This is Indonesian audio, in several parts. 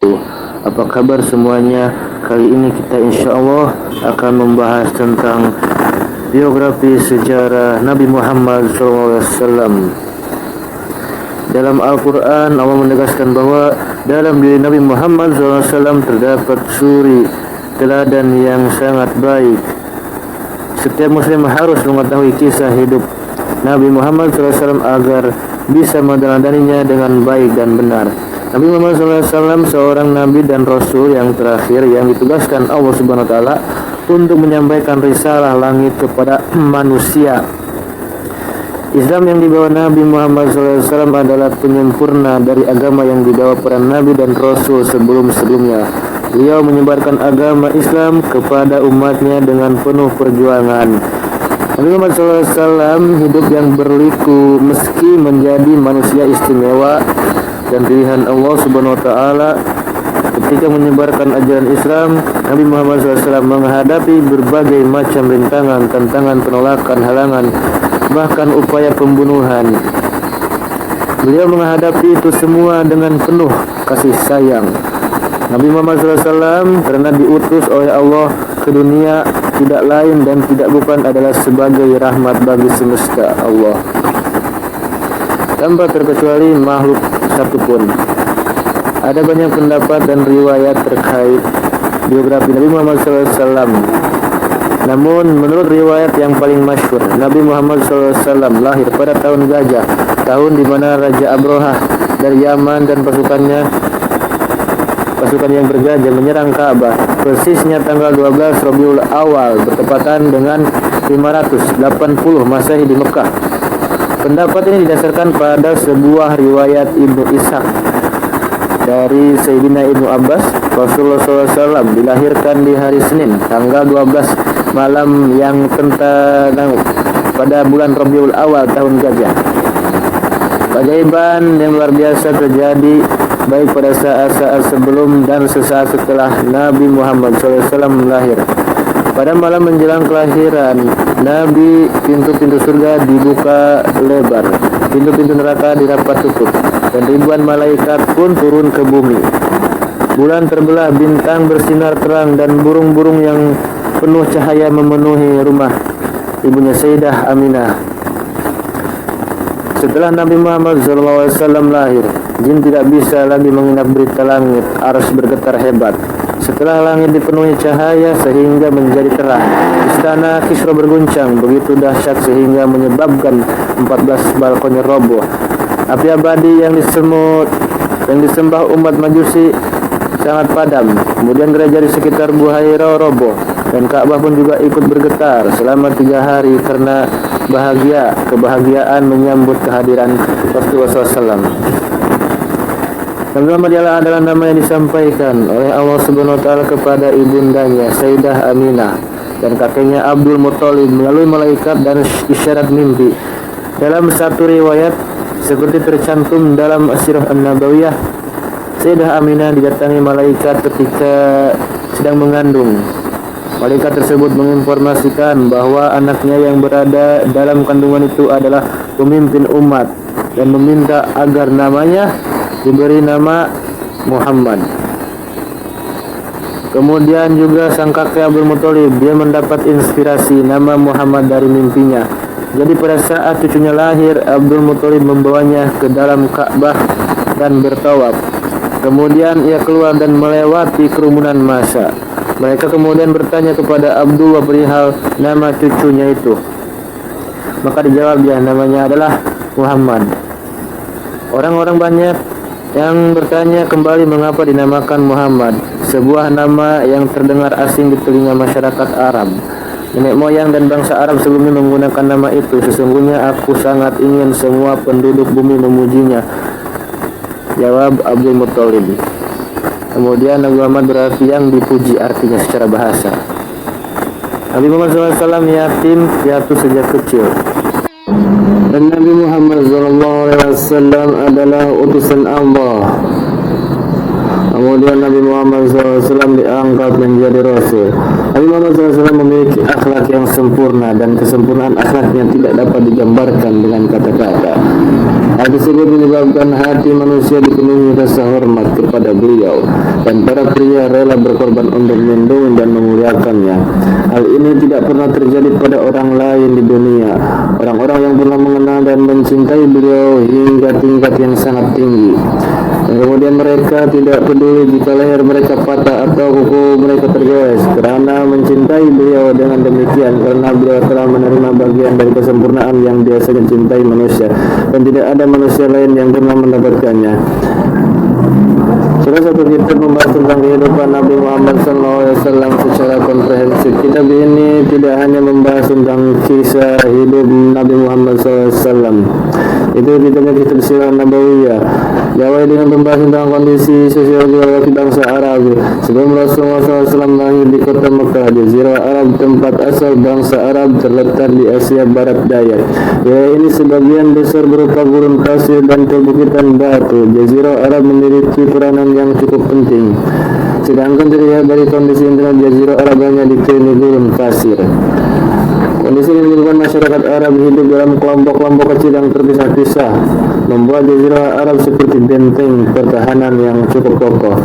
Apa kabar semuanya? Kali ini kita insya Allah akan membahas tentang biografi sejarah Nabi Muhammad SAW. Dalam Al-Quran Allah menegaskan bahwa dalam diri Nabi Muhammad SAW terdapat suri teladan yang sangat baik. Setiap muslim harus mengetahui kisah hidup Nabi Muhammad SAW agar bisa meneladaninya dengan baik dan benar. Nabi Muhammad SAW seorang nabi dan rasul yang terakhir yang ditugaskan Allah Subhanahu wa taala untuk menyampaikan risalah langit kepada manusia. Islam yang dibawa Nabi Muhammad SAW adalah penyempurna dari agama yang dibawa para nabi dan rasul sebelum-sebelumnya. Beliau menyebarkan agama Islam kepada umatnya dengan penuh perjuangan. Nabi Muhammad SAW hidup yang berliku meski menjadi manusia istimewa dan pilihan Allah Subhanahu wa taala. Ketika menyebarkan ajaran Islam, Nabi Muhammad SAW menghadapi berbagai macam rintangan, tantangan, penolakan, halangan, bahkan upaya pembunuhan. Beliau menghadapi itu semua dengan penuh kasih sayang. Nabi Muhammad SAW karena diutus oleh Allah ke dunia tidak lain dan tidak bukan adalah sebagai rahmat bagi semesta Allah, tanpa terkecuali makhluk satupun. Ada banyak pendapat dan riwayat terkait biografi Nabi Muhammad SAW. Namun menurut riwayat yang paling masyhur, Nabi Muhammad SAW lahir pada tahun Gajah, tahun di mana Raja Abrahah dari Yaman dan pasukan yang bergajah menyerang Ka'bah. Persisnya tanggal 12 Rabiul Awal bertepatan dengan 580 Masehi di Mekah. Pendapat ini didasarkan pada sebuah riwayat Ibnu Ishaq dari Sayyidina Ibnu Abbas. Rasulullah SAW dilahirkan di hari Senin tanggal 12 malam yang tentang pada bulan Rabiul Awal tahun Gajah. Keajaiban yang luar biasa terjadi baik pada saat-saat sebelum dan sesaat setelah Nabi Muhammad SAW lahir. Pada malam menjelang kelahiran Nabi, pintu-pintu surga dibuka lebar, pintu-pintu neraka dirapat tutup, dan ribuan malaikat pun turun ke bumi. Bulan terbelah, bintang bersinar terang, dan burung-burung yang penuh cahaya memenuhi rumah ibunya Sayyidah Aminah. Setelah Nabi Muhammad SAW lahir, jin tidak bisa lagi menginap berita langit, arsy bergetar hebat. Setelah langit dipenuhi cahaya sehingga menjadi terang, istana Kisra berguncang begitu dahsyat sehingga menyebabkan 14 balkonnya roboh. Api abadi yang disembah umat Majusi sangat padam. Kemudian gereja di sekitar Buhaira roboh dan Ka'bah pun juga ikut bergetar selama 3 hari karena kebahagiaan menyambut kehadiran Rasulullah SAW. Nabi Muhammad adalah nama yang disampaikan oleh Allah Subhanahu wa taala kepada ibundanya Sayyidah Aminah dan kakeknya Abdul Muthalib melalui malaikat dan isyarat mimpi. Dalam satu riwayat seperti tercantum dalam Sirah An-Nabawiyah, Sayyidah Aminah didatangi malaikat ketika sedang mengandung. Malaikat tersebut menginformasikan bahwa anaknya yang berada dalam kandungan itu adalah pemimpin umat dan meminta agar namanya diberi nama Muhammad. Kemudian juga sang kakek Abdul Muthalib, dia mendapat inspirasi nama Muhammad dari mimpinya. Jadi pada saat cucunya lahir, Abdul Muthalib membawanya ke dalam Ka'bah dan bertawaf. Kemudian ia keluar dan melewati kerumunan massa. Mereka kemudian bertanya kepada Abdullah perihal nama cucunya itu. Maka dijawab dia namanya adalah Muhammad. Orang-orang banyak yang bertanya kembali mengapa dinamakan Muhammad, sebuah nama yang terdengar asing di telinga masyarakat Arab. Nenek moyang dan bangsa Arab sebelumnya menggunakan nama itu. Sesungguhnya aku sangat ingin semua penduduk bumi memujinya, jawab Abdul Muthalib. Kemudian Nabi Muhammad berarti yang dipuji, artinya secara bahasa. Nabi Muhammad SAW yatim piatu sejak kecil. Dan Nabi Muhammad SAW adalah utusan Allah. Kemudian Nabi Muhammad SAW diangkat menjadi Rasul. Nabi Muhammad SAW memiliki akhlak yang sempurna, dan kesempurnaan akhlaknya tidak dapat digambarkan dengan kata-kata. Hal tersebut menyebabkan hati manusia dipenuhi rasa hormat kepada beliau, dan para pria rela berkorban untuk melindungi dan memuliakannya. Hal ini tidak pernah terjadi pada orang lain di dunia. Orang-orang yang pernah mengenal dan mencintai beliau hingga tingkat yang sangat tinggi. Dan kemudian mereka tidak peduli jika leher mereka patah atau kuku mereka tergores, karena mencintai beliau. Dengan demikian, karena beliau telah menerima bagian dari kesempurnaan yang biasanya cintai manusia, dan tidak ada manusia lain yang pernah mendapatkannya. Salah satu kitab membahas tentang kehidupan Nabi Muhammad SAW secara komprehensif. Kitab ini tidak hanya membahas tentang kisah hidup Nabi Muhammad SAW. Itu kitabnya kitab Sirah Nabawiyah. Diawali dengan pembahasan tentang kondisi sosial bangsa Arab sebelum Rasulullah SAW lahir di kota Mekah. Jazirah Arab, tempat asal bangsa Arab, terletak di Asia Barat Daya. Wilayah ini sebagian besar berupa gurun pasir dan perbukitan batu. Jazirah Arab memiliki peranan yang cukup penting. Sedangkan terlihat dari kondisi internal Jazirah Arab hanya dikelilingi gurun pasir. Kondisi yang menyebabkan masyarakat Arab hidup dalam kelompok-kelompok kecil yang terpisah-pisah, membuat Jazirah Arab seperti benteng pertahanan yang cukup kokoh,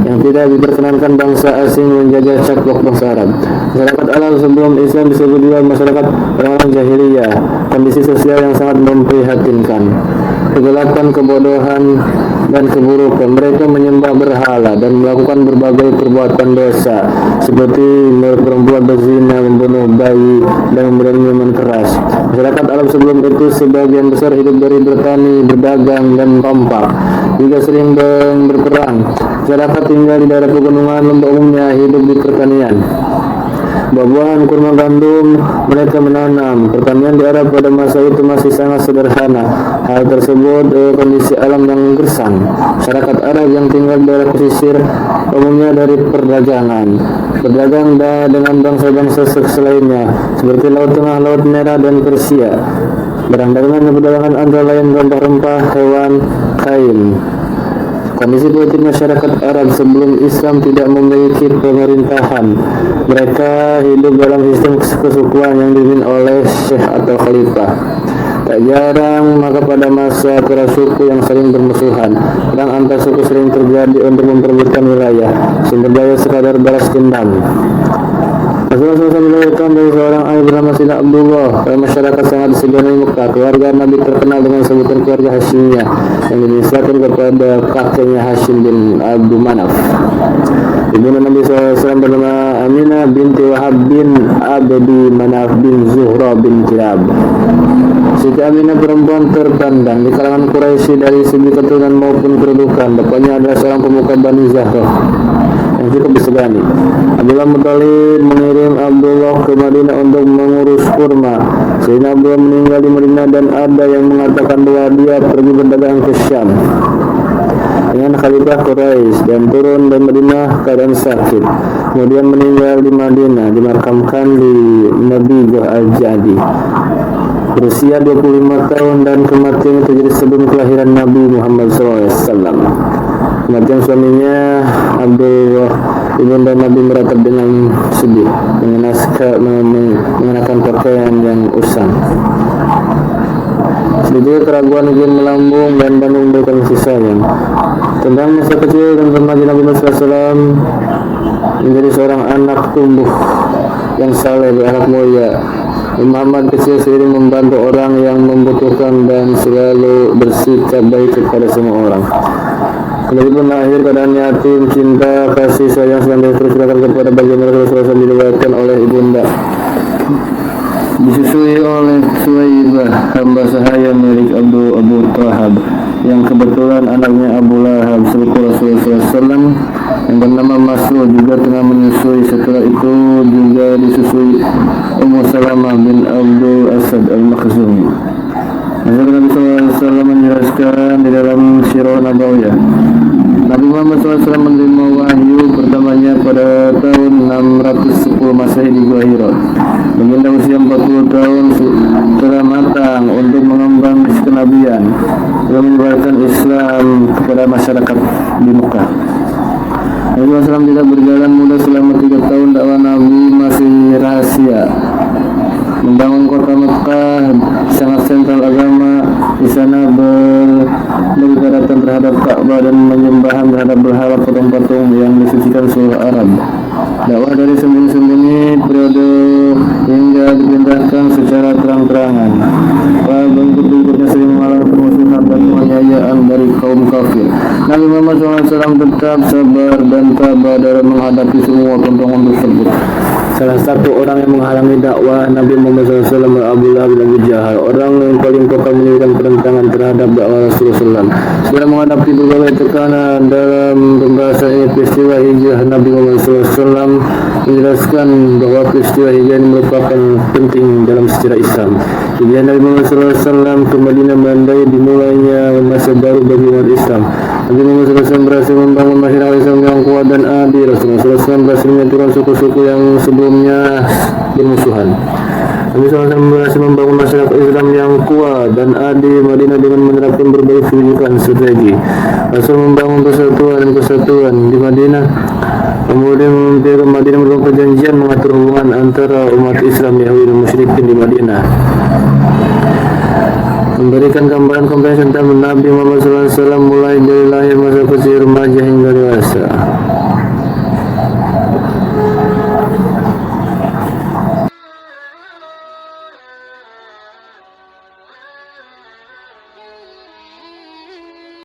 yang tidak diperkenankan bangsa asing menjajah caplok bangsa Arab. Masyarakat Arab sebelum Islam disebut juga masyarakat orang-orang jahiliyah. Kondisi sosial yang sangat memprihatinkan, kegelapan, kebodohan, dan keburukan. Mereka menyembah berhala dan melakukan berbagai perbuatan dosa, seperti berbuat berzina, membunuh bayi, dan memberi minuman keras. Masyarakat Arab sebelum itu sebagian besar hidup dari bertani, berdagang, dan kompak, juga sering berperang. Masyarakat tinggal di daerah pegunungan, lembah, umumnya hidup di pertanian. Buah-buahan, kurma, gandum mereka menanam. Pertanian di Arab pada masa itu masih sangat sederhana. Hal tersebut kondisi alam yang gersang. Masyarakat Arab yang tinggal di daerah pesisir umumnya dari perdagangan, berdagang dengan bangsa-bangsa selainnya seperti Laut Tengah, Laut Merah, dan Persia. Barang dagangan dan perdagangan antara lain rempah-rempah, hewan, kain. Kondisi politik masyarakat Arab sebelum Islam tidak memiliki pemerintahan. Mereka hidup dalam sistem kesukuan yang dipimpin oleh syekh atau khalifah. Tak jarang maka pada masa para suku yang saling bermusuhan, perang antar suku sering terjadi untuk memperebutkan wilayah, sumber daya sekadar balas dendam. Rasulullah SAW melahirkan dari seorang ayah bernama Sayyidina Abdullah. Pada masyarakat sangat disegani Mekah, keluarga Nabi terkenal dengan sebutan keluarga Hashimiyah yang dinisbatkan kepada kakeknya Hashim bin Abdul Manaf. Ibu Nabi SAW bernama Aminah binti Wahab bin Abdi Manaf bin Zuhra bin Kilab. Siti Aminah perempuan terpandang di kalangan Quraisy dari segi keturunan maupun kedudukan. Bapaknya adalah seorang pemuka Bani Zahrah yang cukup disegani. Abdullah Muttalib mengirim Abdullah ke Madinah untuk mengurus kurma. Sayyidina Abdullah meninggal di Madinah, dan ada yang mengatakan bahwa dia pergi berdagang ke Syam dengan Khalifah Quraisy dan turun dari Madinah keadaan sakit. Kemudian meninggal di Madinah, dimakamkan di Nabiyah Al-Jadi berusia 25 tahun, dan kematian terjadi sebelum kelahiran Nabi Muhammad SAW. Kematian suaminya Abdullah ibunda Nabi meratap dengan sedih, mengenakan pakaian yang usang. Sedikit keraguan ingin melambung dan Bandung memberikan kasih sayang. Tentang masa kecil dan remaja Nabi Muhammad SAW menjadi seorang anak tumbuh yang saleh, beranak mulia. Muhammad kecil sering membantu orang yang membutuhkan dan selalu bersikap baik kepada semua orang. Kendati pun lahir keadaan yatim, cinta kasih sayang senantiasa tercurahkan kepada baginda Rasulullah SAW diriwayatkan oleh ibunda. Disusui oleh Suwaibah, hamba sahaya milik Abu Talhab, yang kebetulan anaknya Abu Lahab sepupu Rasulullah SAW yang bernama Masrur juga tengah menyusui. Setelah itu juga disusui Ummu Salamah bin Abdul Asad Al-Makhzumi. Nabi SAW menjelaskan di dalam Sirah Nabawiyah, Nabi Muhammad SAW menerima wahyu pertamanya pada tahun 610 Masehi di Gua Hira. Baginda usia 40 tahun telah matang untuk mengemban misi kenabian dan menyebarkan Islam kepada masyarakat di Mekah. Nabi SAW tidak berjalan mudah selama 3 tahun. Dakwah Nabi masih rahasia. Membangun kota Mekah sangat sentral agama. Di sana beribadatan terhadap Ka'bah dan menyembahan terhadap berhala patung-patung yang disucikan seluruh Arab. Dakwah dari sembunyi-sembunyi periode hingga diperintahkan secara terang-terangan. Pengikut-pengikutnya sering mengalami permusuhan dan penganiayaan dari kaum kafir. Nabi Muhammad SAW tetap sabar dan tabah dalam menghadapi semua tantangan tersebut. Salah satu orang yang menghalangi dakwah Nabi Muhammad SAW Abu Lahab bin Abu Jahal, orang yang paling kokal menunjukkan penentangan terhadap dakwah Rasulullah SAW. Setelah menghadapi berbagai tekanan dalam pembahasan ini, peristiwa hijrah Nabi Muhammad SAW menjelaskan bahwa peristiwa hijrah ini merupakan penting dalam sejarah Islam. Hijrah Nabi Muhammad SAW ke Madinah menandai dimulainya masa baru bagi umat Islam. Nabi Muhammad SAW berhasil membangun masyarakat Islam yang kuat dan adil. Rasulullah SAW berhasil menyatukan suku-suku yang sebelumnya bermusuhan. Nabi SAW berhasil membangun masyarakat Islam yang kuat dan adil Madinah dengan menerapkan berbagai kebijakan strategi. Rasul membangun persatuan dan kesatuan di Madinah. Kemudian memimpin Madinah merupakan perjanjian mengatur hubungan antara umat Islam Yahudi dan musyrikin di Madinah. Memberikan gambaran komprehensif tentang Nabi Muhammad SAW mulai dari lahir, masa kecil, remaja